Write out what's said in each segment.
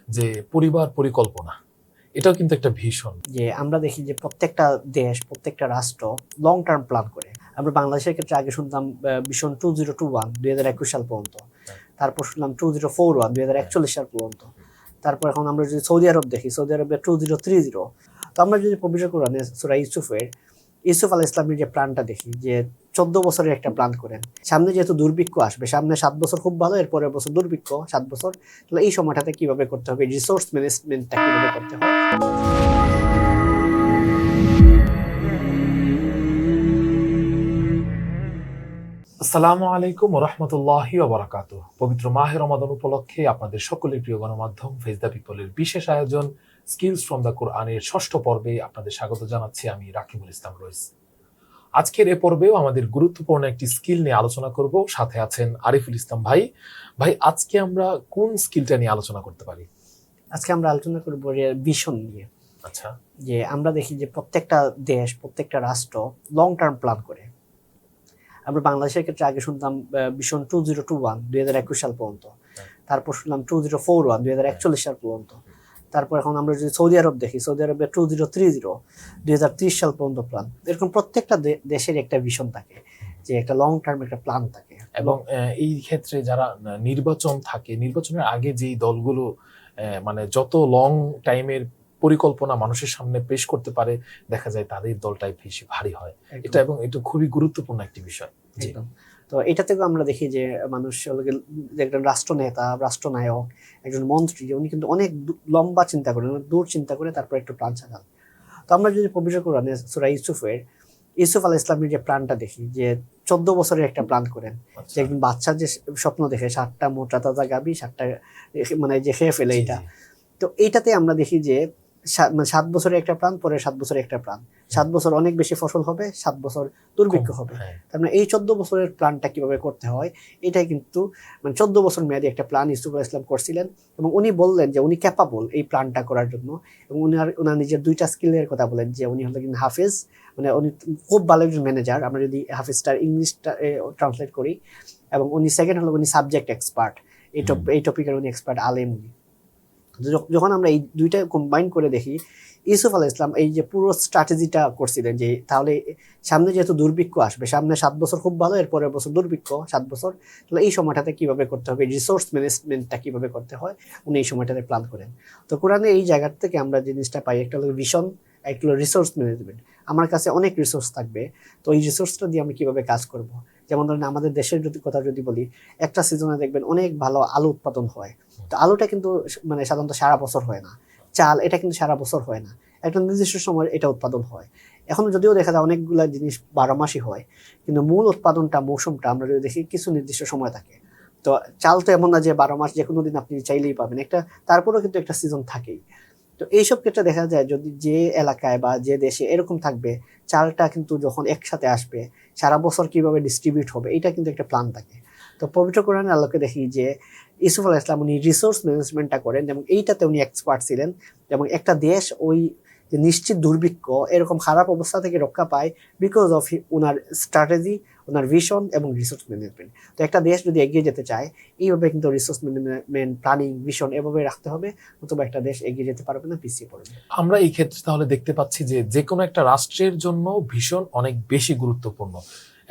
যে পরিবার পরিকল্পনা, এটাও কিন্তু একটা ভীষণ। যে আমরা দেখি যে প্রত্যেকটা দেশ, প্রত্যেকটা রাষ্ট্র লং টার্ম প্ল্যান করে। আমরা বাংলাদেশের ক্ষেত্রে আগে শুনতাম ভিশন 2021 2021 সাল পর্যন্ত, তারপর শুনলাম 2041 2041 সাল পর্যন্ত, তারপর এখন আমরা যদি সৌদি আরব দেখি, সৌদি আরবে 2030। তো আমরা যদি পবিত্র কোরআনে সূরা ইউসুফ আলাইহিস ইসলামের যে প্ল্যানটা দেখি, যে 14 বছরের একটা প্ল্যান করেন। সামনে যেহেতু দুর্ভিক্ষ আসবে, সামনে 7 বছর খুব ভালো, এর পরের বছর দুর্ভিক্ষ 7 বছর, তাহলে এই সময়টাতে কিভাবে করতে হবে, রিসোর্স ম্যানেজমেন্টটা কিভাবে করতে হয়। আসসালামু আলাইকুম ওয়া রাহমাতুল্লাহি ওয়া বারাকাতুহু। পবিত্র মাহে রমাদান উপলক্ষে আপনাদের সকলের প্রিয় গণমাধ্যম ফেজ দ্য পিপলের বিশেষ আয়োজন স্কিলস ফ্রম দ্য কোরআনের 6ষ্ঠ পর্বে আপনাদের স্বাগত জানাচ্ছি আমি রাকিবুল ইসলাম রইস। আজকের এ পর্বেও আমাদের গুরুত্বপূর্ণ একটি স্কিল নিয়ে আলোচনা করব। সাথে আছেন আরিফুল ইসলাম ভাই। ভাই, আজকে আমরা কোন স্কিলটা নিয়ে আলোচনা করতে পারি? আজকে আমরা আলোচনা করব ভিশন নিয়ে। আচ্ছা। যে আমরা দেখি যে প্রত্যেকটা দেশ, প্রত্যেকটা রাষ্ট্র লং টার্ম প্ল্যান করে। আমরা বাংলাদেশের ক্ষেত্রে আগে শুনতাম ভিশন 2021 2021 সাল পর্যন্ত, তারপর শুনলাম 2041 2041 সাল পর্যন্ত, তারপর এখন আমরা যদি সৌদি আরব দেখি, সৌদি আরবে 2030 2030 সাল পর্যন্ত প্ল্যান। এরকম প্রত্যেকটা দেশের একটা ভিশন থাকে, যে একটা লং টার্ম একটা প্ল্যান থাকে। এবং এই ক্ষেত্রে যারা নির্বাচন থাকে, নির্বাচনের আগে যেই দলগুলো মানে যত লং টাইমের পরিকল্পনা মানুষের সামনে পেশ করতে পারে, দেখা যায় তাদের দলটাই বেশি ভারী হয়। এটা এবং এটা খুবই গুরুত্বপূর্ণ একটি বিষয়। একদম। তো এটা থেকেও আমরা দেখি যে মানুষ একজন রাষ্ট্রনেতা, রাষ্ট্রনায়ক, একজন মন্ত্রী, উনি কিন্তু অনেক লম্বা চিন্তা করেন, অনেক দূর চিন্তা করে তারপর একটু প্ল্যান সাজান। তো আমরা যদি পবিত্র কোরআনে সূরা ইউসুফ আলাইহিস ইসলামের যে প্ল্যানটা দেখি, যে 14 বছরের একটা প্ল্যান করেন। যে একজন বাচ্চা যে স্বপ্ন দেখে 7টা মোটা তাজা গাভী, 7টা মানে যে খেয়ে ফেলে, এটা। তো এইটাতে আমরা দেখি যে 7 বছরের একটা প্ল্যান, পরে 7 বছরের একটা প্ল্যান। 7 বছর অনেক বেশি ফসল হবে, 7 বছর দুর্ভিক্ষ হবে। তার মানে এই 14 বছরের প্ল্যানটা কিভাবে করতে হয়, এটাই কিন্তু মানে 14 বছর মেয়াদী একটা প্ল্যান ইউসুফ আলাইহিস সালাম করছিলেন। এবং উনি বললেন যে উনি ক্যাপাবল এই প্ল্যানটা করার জন্য। এবং উনার নিজের 2টা স্কিলের কথা বলেন, যে উনি হলেন হাফেজ, মানে উনি খুব ভালো একজন ম্যানেজার, আমরা যদি হাফেজটার ইংলিশটা ট্রান্সলেট করি। এবং উনি সেকেন্ড হলো উনি সাবজেক্ট এক্সপার্ট, এই টপিকের উনি এক্সপার্ট, আলেম উনি। যখন আমরা এই দুইটা কম্বাইন করে দেখি, ইউসুফ আলাইহিস সালাম এই যে পুরো স্ট্র্যাটেজিটা করছিলেন, যে তাহলে সামনে যেহেতু দুর্ভিক্ষ আসবে, সামনে 7 বছর খুব ভালো, এর পরের বছর দুর্ভিক্ষ 7 বছর, তাহলে এই সময়টাতে কিভাবে করতে হবে, রিসোর্স ম্যানেজমেন্টটা কিভাবে করতে হয়, উনি এই সময়টাতে প্ল্যান করেন। তো কোরআনে এই জায়গা থেকে আমরা জিনিসটা পাই, একটা হলো ভিশন, একটা হলো রিসোর্স ম্যানেজমেন্ট। আমার কাছে অনেক রিসোর্স থাকবে, তো এই রিসোর্সটা দিয়ে আমি কিভাবে কাজ করব। যেমন ধরেন আমাদের দেশের কথা যদি বলি, একটা সিজনে দেখবেন অনেক ভালো আলু উৎপাদন হয়। তো আলুটা কিন্তু মানে সাধারণত সারা বছর হয় না। চাল, এটা কিন্তু সারা বছর হয় না, একটা নির্দিষ্ট সময় এটা উৎপাদন হয়। এখন যদিও দেখা যায় অনেকগুলা জিনিস 12 মাসই হয়, কিন্তু মূল উৎপাদনটা, মৌসুমটা আমরা যদি দেখি কিছু নির্দিষ্ট সময় থাকে। তো চাল তো এমন না যে 12 মাস যে কোনো দিন আপনি চাইলেই পাবেন, একটা তারপরেও কিন্তু একটা সিজন থাকেই। তো এইসব ক্ষেত্রে দেখা যায় যদি যে এলাকায় বা যে দেশে এরকম থাকবে, চালটা কিন্তু যখন একসাথে আসবে, সারা বছর কিভাবে ডিস্ট্রিবিউট হবে, এটা কিন্তু একটা প্ল্যান থাকে। তো পবিত্র কোরআনে আল্লাহকে দেখি যে ইউসুফ আলাইহিস সালাম উনি রিসোর্স ম্যানেজমেন্টটা করেন, এবং এইটাতে উনি এক্সপার্ট ছিলেন। এবং একটা দেশ ওই যে নিশ্চিত দুর্ভিক্ষ এরকম খারাপ অবস্থা থেকে রক্ষা পায় because of owner strategy, owner vision এবং রিসোর্স ম্যানেজমেন্ট। তো একটা দেশ যদি এগিয়ে যেতে চায়, এইভাবে কিন্তু রিসোর্স ম্যানেজমেন্ট, প্ল্যানিং, ভিশন এভাবে রাখতে হবে, অথবা একটা দেশ এগিয়ে যেতে পারবে না, পিছিয়ে পড়বে। আমরা এই ক্ষেত্রে তাহলে দেখতে পাচ্ছি যে যে কোনো একটা রাষ্ট্রের জন্য ভীষণ অনেক বেশি গুরুত্বপূর্ণ।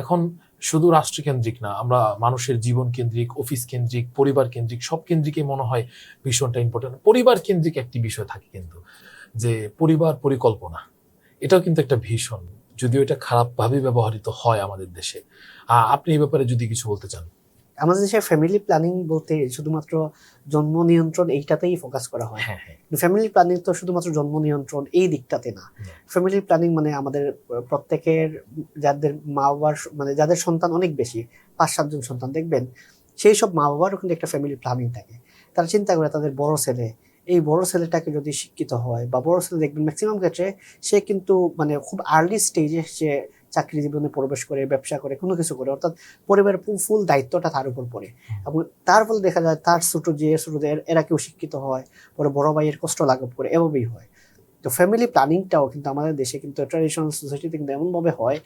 এখন শুধু রাষ্ট্রকেন্দ্রিক না, আমরা মানুষের জীবন কেন্দ্রিক, অফিস কেন্দ্রিক, পরিবার কেন্দ্রিক, সব কেন্দ্রিকই মনে হয় ভীষণটা ইম্পর্টেন্ট। পরিবার কেন্দ্রিক একটি বিষয় থাকে কিন্তু, যে পরিবার পরিকল্পনা, এটাও কিন্তু একটা ভীষণ, যদিও এটা খারাপভাবে ব্যবহৃত হয় আমাদের দেশে। আপনি এই ব্যাপারে যদি কিছু বলতে চান। আমাদের দেশে ফ্যামিলি প্ল্যানিং বলতে শুধুমাত্র জন্ম নিয়ন্ত্রণ এইটাতেই ফোকাস করা হয়। হ্যাঁ, হ্যাঁ। ফ্যামিলি প্ল্যানিং তো শুধুমাত্র জন্ম নিয়ন্ত্রণ এই দিকটাতে না। ফ্যামিলি প্ল্যানিং মানে আমাদের প্রত্যেকের, যাদের মা বাবার মানে যাদের সন্তান অনেক বেশি, 5-7 জন সন্তান দেখবেন, সেই সব মা বাবারও কিন্তু একটা ফ্যামিলি প্ল্যানিং থাকে। তারা চিন্তা করে তাদের বড় ছেলে, এই বড় ছেলেটাকে যদি শিক্ষিত হয়, বা বড় ছেলে দেখবেন ম্যাক্সিমাম ক্ষেত্রে সে কিন্তু মানে খুব আর্লি স্টেজে সে চাকরি জীবনে প্রবেশ করে, ব্যবসা করে, কোনো কিছু করে, অর্থাৎ পরিবারের ফুল দায়িত্বটা তার উপর পড়ে। এবং তার ফলে দেখা যায় তার ছোটদের এরা কেউ শিক্ষিত হয়, পরে বড় ভাইয়ের কষ্ট লাঘব করে, এভাবেই হয়। তো ফ্যামিলি প্ল্যানিংটাও কিন্তু আমাদের দেশে কিন্তু ট্র্যাডিশনাল সোসাইটিতে কিন্তু এমনভাবে হয়,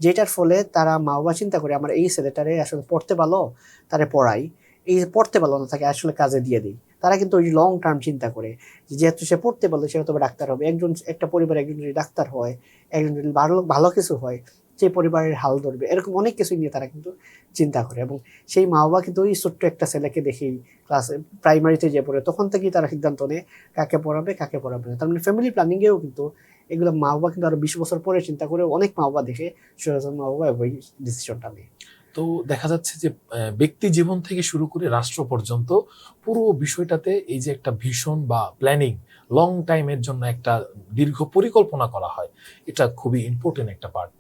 যেটার ফলে তারা মা বাবা চিন্তা করে আমার এই ছেলেটারে আসলে পড়তে ভালো, তারে পড়াই, এই যে পড়তে পারলো না তাকে আসলে কাজে দিয়ে দিই, তারা কিন্তু ওই লং টার্ম চিন্তা করে যে যেহেতু সে পড়তে পারলো সে হয়তো বা ডাক্তার হবে। একটা পরিবারে একজন যদি ডাক্তার হয়, একজন যদি ভালো ভালো কিছু হয়, সেই পরিবারের হাল ধরবে, এরকম অনেক কিছু নিয়ে তারা কিন্তু চিন্তা করে। এবং সেই মা বাবা কিন্তু ওই ছোট্ট একটা ছেলেকে দেখেই ক্লাসে প্রাইমারিতে যে পড়ে তখন থেকেই তারা সিদ্ধান্ত নেয় কাকে পড়াবে কাকে পড়াবে না। তার মানে ফ্যামিলি প্ল্যানিংয়েও কিন্তু এগুলো মা বাবা কিন্তু আরো 20 বছর পরে চিন্তা করে, অনেক মা বাবা দেখে সচেতন মা বাবা ওই ডিসিশনটা নেয়। তো দেখা যাচ্ছে যে ব্যক্তি জীবন থেকে শুরু করে রাষ্ট্র পর্যন্ত পুরো বিষয়টাতে এই যে একটা ভিশন বা প্ল্যানিং, লং টাইমের জন্য একটা দীর্ঘ পরিকল্পনা করা হয়, এটা খুবই ইম্পর্টেন্ট একটা পার্ট।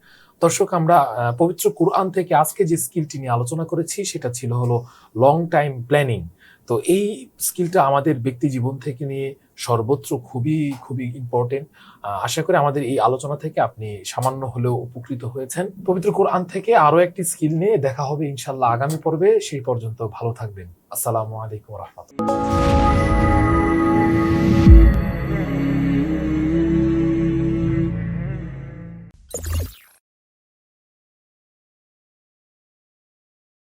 দর্শক, আমরা পবিত্র কুরআন থেকে আজকে যে স্কিলটি নিয়ে আলোচনা করেছি সেটা ছিল হলো লং টাইম প্ল্যানিং। তো এই স্কিলটা আমাদের ব্যক্তি জীবন থেকে নিয়ে সর্বত্র খুবই খুবই ইম্পর্টেন্ট। আশা করি আমাদের এই আলোচনা থেকে আপনি সামান্য হলেও উপকৃত হয়েছেন। পবিত্র কোরআন থেকে আরো একটি স্কিল নিয়ে দেখা হবে ইনশাল্লাহ আগামী পর্বে। সেই পর্যন্ত ভালো থাকবেন। আসসালামু আলাইকুম ওয়া রাহমাতুল্লাহ।